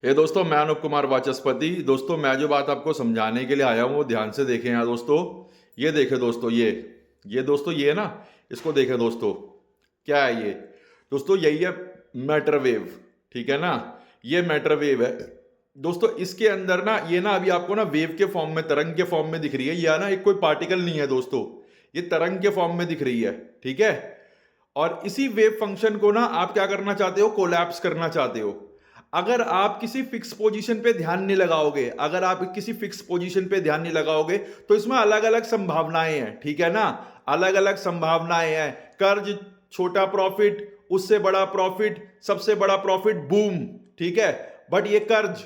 हे दोस्तों, मैं अनूप कुमार वाचस्पति। दोस्तों, मैं जो बात आपको समझाने के लिए आया हूँ वो ध्यान से देखें। यहाँ दोस्तों, ये देखें दोस्तों, ये दोस्तों, ये है ना, इसको देखें दोस्तों। क्या है ये दोस्तों? यही है मैटर वेव। ठीक है ना, ये मैटर वेव है दोस्तों। इसके अंदर ना, ये ना अभी आपको ना वेव के फॉर्म में, तरंग के फॉर्म में दिख रही है। ये ना एक कोई पार्टिकल नहीं है दोस्तों, ये तरंग के फॉर्म में दिख रही है। ठीक है, और इसी वेव फंक्शन को ना आप क्या करना चाहते हो? कोलैप्स करना चाहते हो। अगर आप किसी फिक्स पोजीशन पे ध्यान नहीं लगाओगे, अगर आप किसी फिक्स पोजीशन पे ध्यान नहीं लगाओगे तो इसमें अलग अलग संभावनाएं हैं। ठीक है ना, अलग अलग संभावनाएं हैं। कर्ज, छोटा प्रॉफिट, उससे बड़ा प्रॉफिट, सबसे बड़ा प्रॉफिट, बूम। ठीक है, बट ये कर्ज,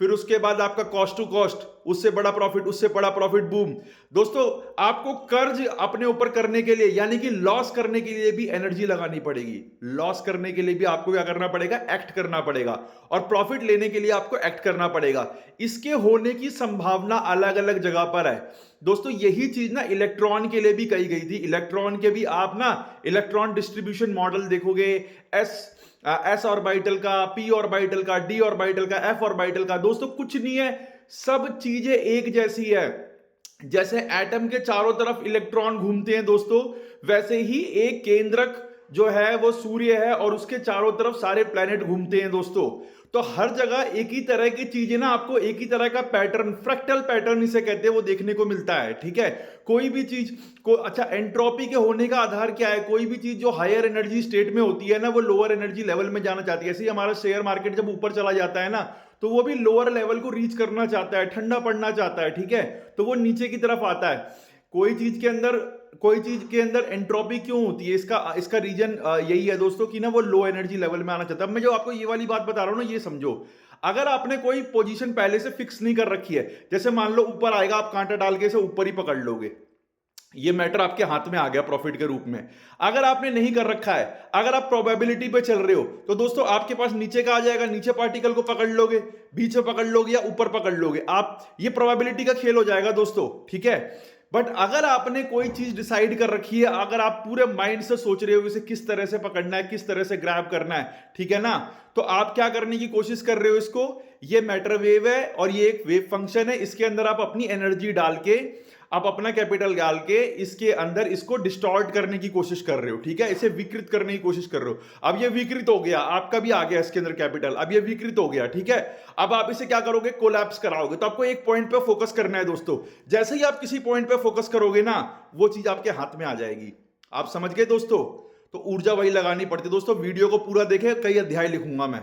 फिर उसके बाद आपका कॉस्ट टू कॉस्ट, उससे बड़ा प्रॉफिट, उससे बड़ा प्रॉफिट, बूम। दोस्तों, आपको कर्ज अपने ऊपर करने के लिए, यानी कि लॉस करने के लिए भी एनर्जी लगानी पड़ेगी। लॉस करने के लिए भी आपको क्या करना पड़ेगा? एक्ट करना पड़ेगा। और प्रॉफिट लेने के लिए आपको एक्ट करना पड़ेगा। इसके होने की संभावना अलग अलग जगह पर है दोस्तों। यही चीज ना इलेक्ट्रॉन के लिए भी कही गई थी। इलेक्ट्रॉन के भी आप ना इलेक्ट्रॉन डिस्ट्रीब्यूशन मॉडल देखोगे, एस ऑर्बिटल का, पी ऑर्बिटल का, डी ऑर्बिटल का, एफ ऑर्बिटल का। दोस्तों, कुछ नहीं है, सब चीजें एक जैसी है। जैसे एटम के चारों तरफ इलेक्ट्रॉन घूमते हैं दोस्तों, वैसे ही एक केंद्रक जो है वो सूर्य है और उसके चारों तरफ सारे प्लैनेट घूमते हैं दोस्तों। तो हर जगह एक ही तरह की चीजें ना, आपको एक ही तरह का पैटर्न, फ्रैक्टल पैटर्न इसे कहते हैं, वो देखने को मिलता है। ठीक है, कोई भी चीज को, अच्छा, एंट्रोपी के होने का आधार क्या है? कोई भी चीज जो हायर एनर्जी स्टेट में होती है ना, वो लोअर एनर्जी लेवल में जाना चाहती है। ऐसे ही हमारा शेयर मार्केट जब ऊपर चला जाता है ना, तो वो भी लोअर लेवल को रीच करना चाहता है, ठंडा पड़ना चाहता है। ठीक है, तो वो नीचे की तरफ आता है। कोई चीज के अंदर एंट्रोपी क्यों होती है? इसका इसका रीजन यही है दोस्तों कि ना वो लो एनर्जी लेवल में आना चाहता है। मैं जो आपको ये वाली बात बता रहा हूं ना, ये समझो। अगर आपने कोई पोजीशन पहले से फिक्स नहीं कर रखी है, जैसे मान लो ऊपर आएगा, आप कांटा डाल के इसे ऊपर ही पकड़ लोगे, ये मैटर आपके हाथ में आ गया प्रॉफिट के रूप में। अगर आपने नहीं कर रखा है, अगर आप प्रोबेबिलिटी पे चल रहे हो, तो दोस्तों आपके पास नीचे का आ जाएगा, नीचे पार्टिकल को पकड़ लोगे, बीच में पकड़ लोगे या ऊपर पकड़ लोगे आप। ये प्रोबेबिलिटी का खेल हो जाएगा दोस्तों। ठीक है, बट अगर आपने कोई चीज डिसाइड कर रखी है, अगर आप पूरे माइंड से सोच रहे हो इसे किस तरह से पकड़ना है, किस तरह से ग्रैब करना है, ठीक है ना, तो आप क्या करने की कोशिश कर रहे हो? इसको, ये मैटर वेव है और ये एक वेव फंक्शन है। इसके अंदर आप अपनी एनर्जी डाल के, आप अपना कैपिटल डाल के इसके अंदर इसको डिस्टॉर्ट करने की कोशिश कर रहे हो। ठीक है, इसे विकृत करने की कोशिश कर रहे हो। अब ये विकृत हो गया, आपका भी आ गया इसके अंदर कैपिटल, अब ये विकृत हो गया। ठीक है, अब आप इसे क्या करोगे? कोलैप्स कराओगे। तो आपको एक पॉइंट पे फोकस करना है दोस्तों। जैसे ही आप किसी पॉइंट पे फोकस करोगे ना, वो चीज आपके हाथ में आ जाएगी। आप समझ गए दोस्तों? तो ऊर्जा वही लगानी पड़ती है दोस्तों। वीडियो को पूरा देखें, कई अध्याय लिखूंगा मैं।